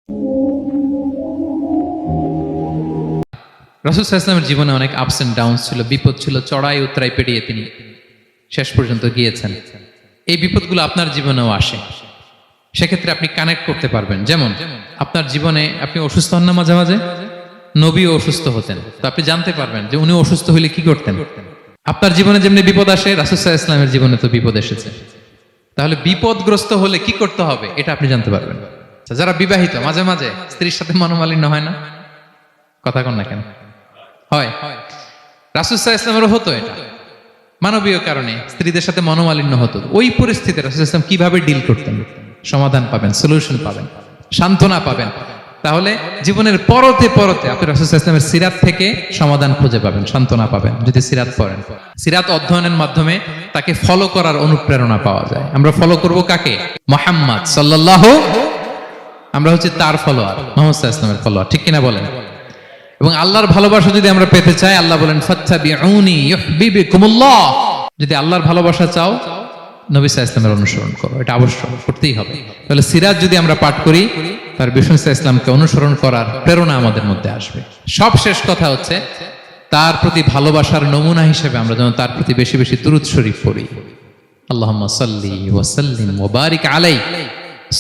রাসূল সাল্লাল্লাহু আলাইহি ওয়াসাল্লামের জীবনে অনেক আপস এন্ড ডাউনস ছিল, বিপদ ছিল, চড়াই উতরাই পেরিয়ে তিনি শেষ পর্যন্ত গিয়েছেন। এই বিপদগুলো আপনার জীবনেও আসে, সেক্ষেত্রে আপনি কানেক্ট করতে পারবেন। যেমন আপনার জীবনে আপনি অসুস্থ হন না মাঝে মাঝে, নবীও অসুস্থ হতেন, তো আপনি জানতে পারবেন যে উনি অসুস্থ হইলে কি করতেন। আপনার জীবনে যেমনি বিপদ আসে, রাসূল সাল্লাল্লাহু আলাইহি ওয়াসাল্লামের জীবনে তো বিপদ এসেছে, তাহলে বিপদগ্রস্ত হলে কি করতে হবে এটা আপনি জানতে পারবেন। যারা বিবাহিত, মাঝে মাঝে স্ত্রীর সাথে মনোমালিন্য হয় না? কথা কন না কেন? হয়। রাসূল সাল্লাল্লাহু আলাইহি ওয়াসাল্লামেরও হতো এটা, মানবীয় কারণে স্ত্রীদের সাথে মনোমালিন্য হতো। ওই পরিস্থিতিতে রাসূল সাল্লাল্লাহু আলাইহি ওয়াসাল্লাম কিভাবে ডিল করতেন? সমাধান পাবেন, সলিউশন পাবেন, সান্ত্বনা পাবেন। তাহলে জীবনের পরতে পরতে আপনি রাসূল সাল্লাল্লাহু আলাইহি ওয়াসাল্লামের সিরাত থেকে সমাধান খুঁজে পাবেন, সান্ত্বনা পাবেন যদি সিরাত পড়েন। সিরাত অধ্যয়নের মাধ্যমে তাকে ফলো করার অনুপ্রেরণা পাওয়া যায়। আমরা ফলো করব কাকে? মুহাম্মদ সাল্লাল্লাহু, আমরা হচ্ছে তার ফলোয়ার, মুহাম্মদ সাল্লাল্লাহু আলাইহি ওয়াসাল্লামের ফলোয়ার, ঠিক কিনা বলেন? এবং আল্লাহর ভালোবাসা যদি আমরা পেতে চাই, আল্লাহ বলেন ফাত্তাবিউনি ইউহিব্বুকুমুল্লাহ। যদি আল্লাহর ভালোবাসা চাও, নবী সাল্লাল্লাহু আলাইহি ওয়াসাল্লামের অনুসরণ করো, এটা অবশ্যই করতেই হবে। তাহলে সিরাত যদি আমরা পাঠ করি, তার বিষ্ণু সাল্লাল্লাহু আলাইহি ওয়াসাল্লামকে অনুসরণ করার প্রেরণা আমাদের মধ্যে আসবে। সবশেষ কথা হচ্ছে তার প্রতি ভালোবাসার নমুনা হিসেবে আমরা যেন তার প্রতি বেশি বেশি দুরূদ শরীফ পড়ি। আল্লাহুম্মা সাল্লি ওয়া সাল্লিম ওয়া বারিক আলাইহি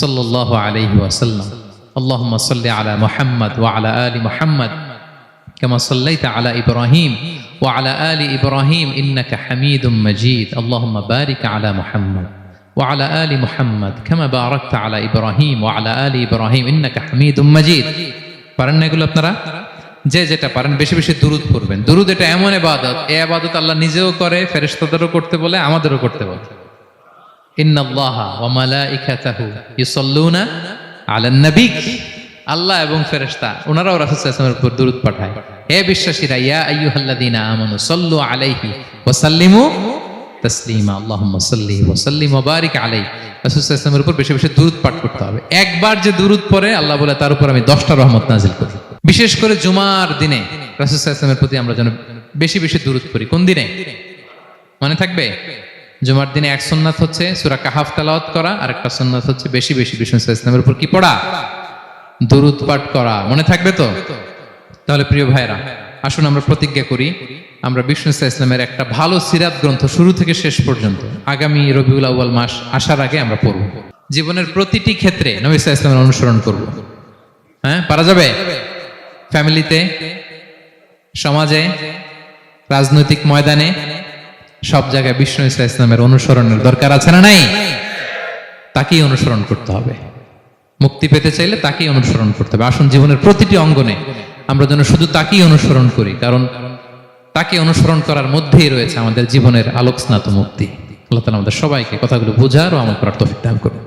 সাল্লাল্লাহু আলাইহি ওয়াসাল্লাম। আল্লাহুম্মা সাল্লি আলা মুহাম্মদ ওয়া আলা আলি মুহাম্মদ كما صليت على إبراهيم وعلى آل إبراهيم إنك حميد مجيد. اللهم بارك على محمد وعلى آل محمد كما باركت على إبراهيم وعلى آل إبراهيم إنك حميد مجيد. পারেন না এগুলো আপনারা? যে যেটা পারেন বেশি বেশি দুরূদ পড়বেন। দুরূদ এটা এমন ইবাদত, এই ইবাদত আল্লাহ নিজেও করে, ফেরেশতাদেরও করতে বলে, আমাদেরও করতে বলে। ইন্নাল্লাহা ওয়া মালাইকাতাহু ইউসাল্লুনা আলান নবী। আল্লাহ এবং ফেরেশতা ওনারাও রাসূল সাল্লাল্লাহু আলাইহি ওয়াসাল্লামের উপর দুরূদ পাঠায়। হে বিশ্বাসীরা, ইয়া আইয়ুহাল্লাযীনা আমানু সাল্লু আলাইহি ওয়া সাল্লিমু তাসলিমা। আল্লাহুম্মা সাল্লি ওয়া সাল্লিম ওয়া বারিক আলাইহি। রাসূল সাল্লাল্লাহু আলাইহি ওয়াসাল্লামের উপর বেশি বেশি দুরূদ পাঠ করতে হবে। একবার যে দুরূদ পড়ে, আল্লাহ বলে তার উপর আমি 10টা রহমত নাজিল করি। বিশেষ করে জুমার দিনে রাসূল সাল্লাল্লাহু আলাইহি ওয়াসাল্লামের প্রতি আমরা যেন বেশি বেশি দুরূদ পড়ি। কোন দিনে মনে থাকবে? জুমার দিনে এক সুন্নাত হচ্ছে সূরা কাহাফ তেলাওয়াত করা, আর একটা সুন্নাত হচ্ছে বেশি বেশি বিষ্ণু সাল্লাল্লাহু আলাইহি ওয়াসাল্লামের উপর কি পড়া? দুরূদ পাঠ করা। মনে থাকবে তো? তাহলে প্রিয় ভাইরা, আসুন আমরা প্রতিজ্ঞা করি, আমরা বিষ্ণু সাল্লাল্লাহু আলাইহি ওয়াসাল্লামের একটা ভালো সিরাত গ্রন্থ শুরু থেকে শেষ পর্যন্ত আগামী রবিউল আউয়াল মাস আসার আগে আমরা পড়ব। জীবনের প্রতিটি ক্ষেত্রে নবী সাল্লাল্লাহু আলাইহি ওয়াসাল্লামের অনুসরণ করব। হ্যাঁ, পারা যাবে? ফ্যামিলিতে, সমাজে, রাজনৈতিক ময়দানে, সব জায়গায় বিষ্ণু সাল্লাল্লাহু আলাইহি ওয়াসাল্লামের অনুসরণের দরকার আছে না নাই? তাকেই অনুসরণ করতে হবে। মুক্তি পেতে চাইলে তাকেই অনুসরণ করতে হবে। আসুন জীবনের প্রতিটি অঙ্গনে আমরা যেন শুধু তাকেই অনুসরণ করি, কারণ তাকে অনুসরণ করার মধ্যেই রয়েছে আমাদের জীবনের আলোকস্নাত মুক্তি। আল্লাহ তাআলা আমাদের সবাইকে কথাগুলো বোঝার ও আমল করার তৌফিক দান করুন।